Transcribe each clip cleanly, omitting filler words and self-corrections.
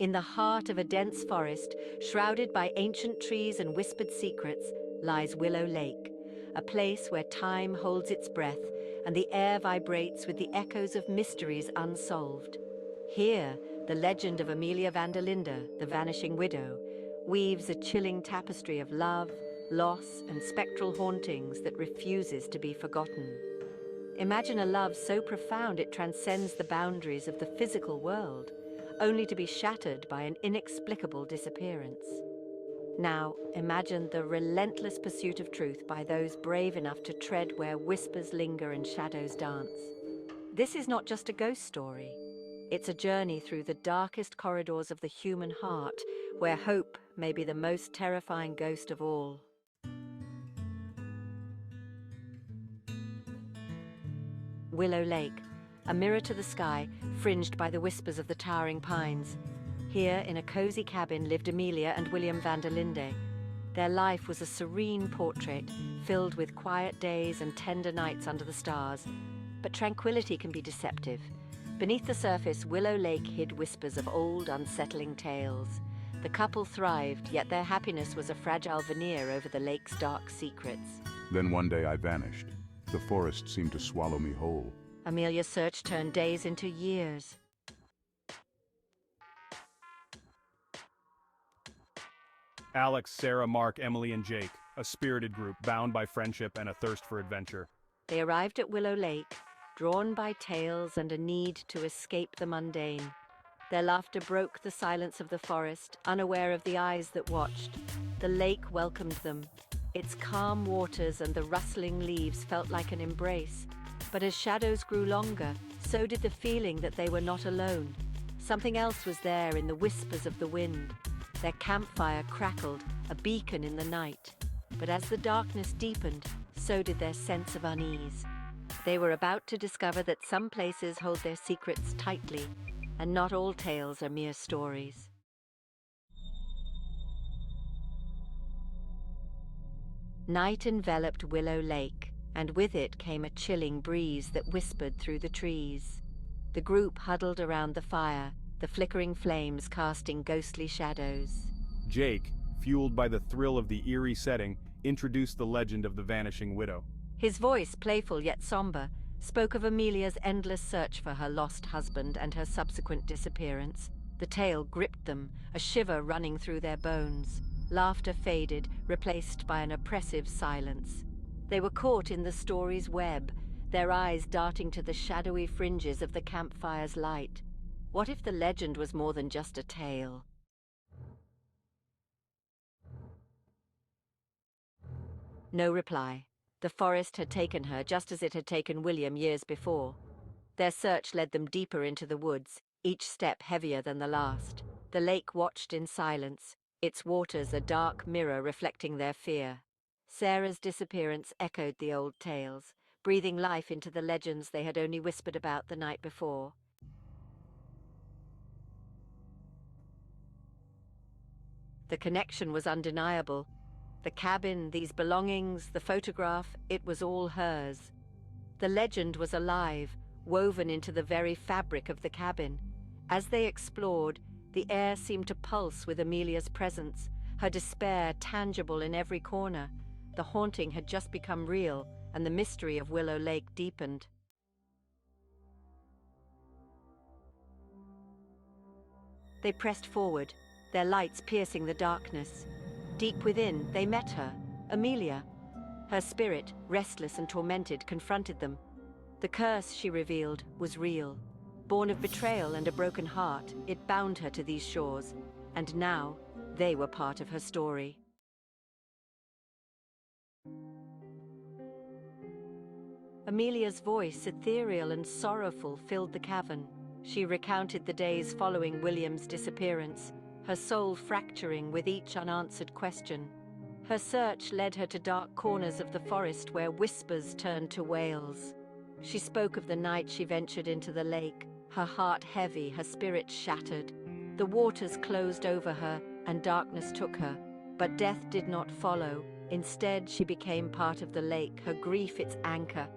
In the heart of a dense forest, shrouded by ancient trees and whispered secrets, lies Willow Lake, a place where time holds its breath and the air vibrates with the echoes of mysteries unsolved. Here, the legend of Amelia van der Linde, the Vanishing Widow, weaves a chilling tapestry of love, loss, and spectral hauntings that refuses to be forgotten. Imagine a love so profound it transcends the boundaries of the physical world, only to be shattered by an inexplicable disappearance. Now, imagine the relentless pursuit of truth by those brave enough to tread where whispers linger and shadows dance. This is not just a ghost story. It's a journey through the darkest corridors of the human heart, where hope may be the most terrifying ghost of all. Willow Lake, a mirror to the sky, fringed by the whispers of the towering pines. Here, in a cozy cabin, lived Amelia and William van der Linde. Their life was a serene portrait, filled with quiet days and tender nights under the stars. But tranquility can be deceptive. Beneath the surface, Willow Lake hid whispers of old, unsettling tales. The couple thrived, yet their happiness was a fragile veneer over the lake's dark secrets. Then one day I vanished. The forest seemed to swallow me whole. Amelia's search turned days into years. Alex, Sarah, Mark, Emily, and Jake, a spirited group bound by friendship and a thirst for adventure. They arrived at Willow Lake, drawn by tales and a need to escape the mundane. Their laughter broke the silence of the forest, unaware of the eyes that watched. The lake welcomed them. Its calm waters and the rustling leaves felt like an embrace. But as shadows grew longer, so did the feeling that they were not alone. Something else was there in the whispers of the wind. Their campfire crackled, a beacon in the night. But as the darkness deepened, so did their sense of unease. They were about to discover that some places hold their secrets tightly, and not all tales are mere stories. Night enveloped Willow Lake, and with it came a chilling breeze that whispered through the trees. The group huddled around the fire, the flickering flames casting ghostly shadows. Jake, fueled by the thrill of the eerie setting, introduced the legend of the Vanishing Widow. His voice, playful yet somber, spoke of Amelia's endless search for her lost husband and her subsequent disappearance. The tale gripped them, a shiver running through their bones. Laughter faded, replaced by an oppressive silence. They were caught in the story's web, their eyes darting to the shadowy fringes of the campfire's light. What if the legend was more than just a tale? No reply. The forest had taken her just as it had taken William years before. Their search led them deeper into the woods, each step heavier than the last. The lake watched in silence, its waters a dark mirror reflecting their fear. Sarah's disappearance echoed the old tales, breathing life into the legends they had only whispered about the night before. The connection was undeniable. The cabin, these belongings, the photograph, it was all hers. The legend was alive, woven into the very fabric of the cabin. As they explored, the air seemed to pulse with Amelia's presence, her despair tangible in every corner. The haunting had just become real, and the mystery of Willow Lake deepened. They pressed forward, their lights piercing the darkness. Deep within, they met her, Amelia. Her spirit, restless and tormented, confronted them. The curse, she revealed, was real. Born of betrayal and a broken heart, it bound her to these shores, and now they were part of her story. Amelia's voice, ethereal and sorrowful, filled the cavern. She recounted the days following William's disappearance, her soul fracturing with each unanswered question. Her search led her to dark corners of the forest where whispers turned to wails. She spoke of the night she ventured into the lake, her heart heavy, her spirit shattered. The waters closed over her, and darkness took her. But death did not follow. Instead, she became part of the lake, her grief its anchor.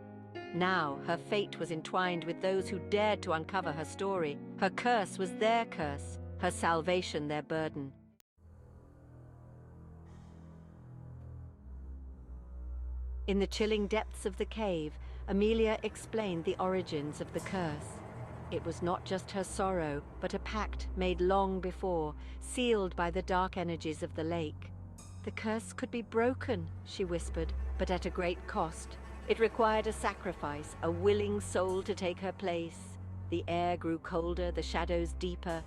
Now, her fate was entwined with those who dared to uncover her story. Her curse was their curse, her salvation their burden. In the chilling depths of the cave, Amelia explained the origins of the curse. It was not just her sorrow, but a pact made long before, sealed by the dark energies of the lake. The curse could be broken, she whispered, but at a great cost. It required a sacrifice, a willing soul to take her place. The air grew colder, the shadows deeper.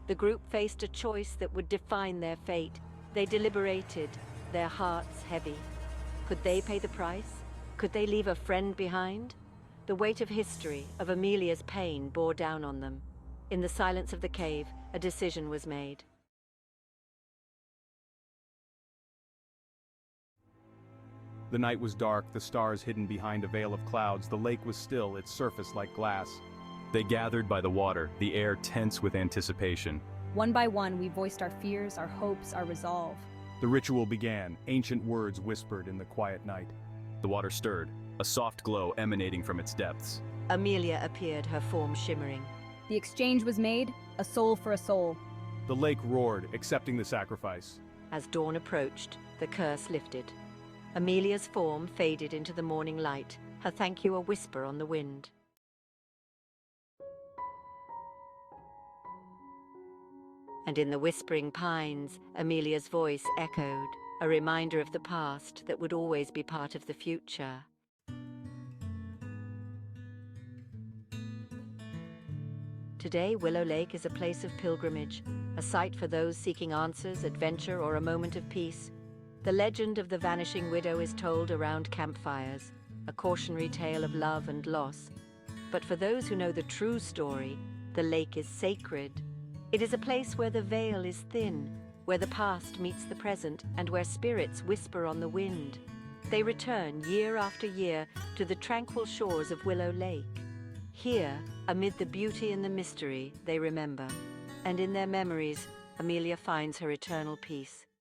The group faced a choice that would define their fate. They deliberated, their hearts heavy. Could they pay the price? Could they leave a friend behind? The weight of history, of Amelia's pain, bore down on them. In the silence of the cave, a decision was made. The night was dark, the stars hidden behind a veil of clouds. The lake was still, its surface like glass. They gathered by the water, the air tense with anticipation. One by one, we voiced our fears, our hopes, our resolve. The ritual began, ancient words whispered in the quiet night. The water stirred, a soft glow emanating from its depths. Amelia appeared, her form shimmering. The exchange was made, a soul for a soul. The lake roared, accepting the sacrifice. As dawn approached, the curse lifted. Amelia's form faded into the morning light, her thank you a whisper on the wind. And in the whispering pines, Amelia's voice echoed, a reminder of the past that would always be part of the future. Today, Willow Lake is a place of pilgrimage, a site for those seeking answers, adventure, or a moment of peace. The legend of the Vanishing Widow is told around campfires, a cautionary tale of love and loss. But for those who know the true story, the lake is sacred. It is a place where the veil is thin, where the past meets the present, and where spirits whisper on the wind. They return year after year to the tranquil shores of Willow Lake. Here, amid the beauty and the mystery, they remember. And in their memories, Amelia finds her eternal peace.